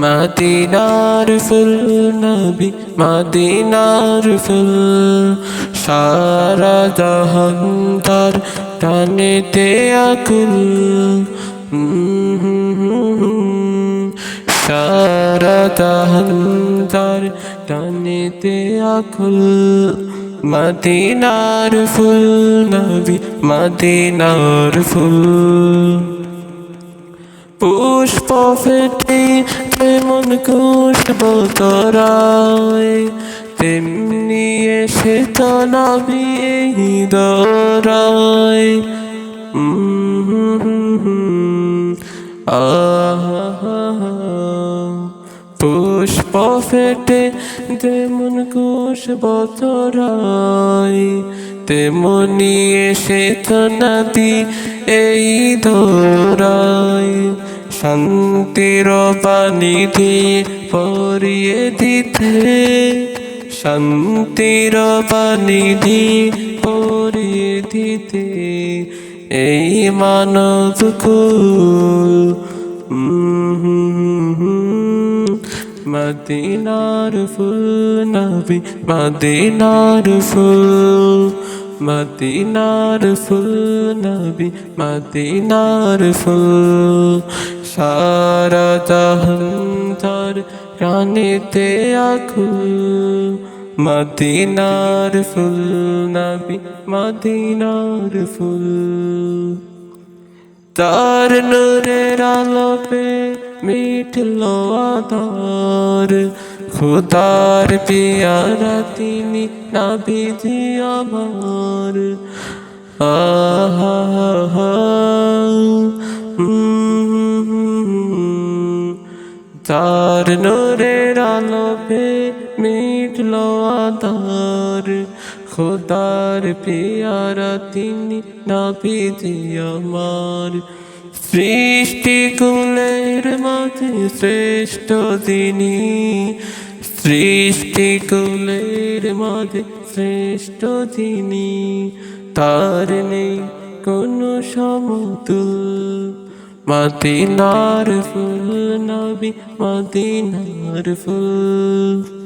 মদিনার ফুল নবী মদিনার ফুল সারা জাহান তার টানেতে আকুল সারা জাহান তার টানেতে আকুল মদিনার ফুল নবী মদিনার ফুল পুষ্প ফেটে তেমন খুশব তোরায় তেমনি এসে তো নবী এই দরায় পুষ্প ফেটে তেমন খুশব তোরায় তেমনি এসে তো নবী এই দরায় শান্তির পানি দিয়ে পরিয়ে দিতে শান্তির পানি দিয়ে পরিয়ে দিতে এই মানব কুল মদিনার ফুল নবী মদিনার ফুল মদিনার ফুল নবী মদিনার ফুল সারা জাহান তার প্রাণেতে আকুল মদিনার ফুল নবী মদিনার ফুল তার নূরের আলোকে মিটলো আধার খুদার পিয়ারা তিনি নবীজি আমার তার নূরের আলোকে মিটলো আধার খুদার পিয়ারা তিনি নবীজি আমার সৃষ্টি কুলের মাঝে শ্রেষ্ঠ তিনি সৃষ্টি কুলের মাঝে শ্রেষ্ঠ তিনি তার নেই কোনো সমতুল মদিনার ফুল নবী মদিনার ফুল।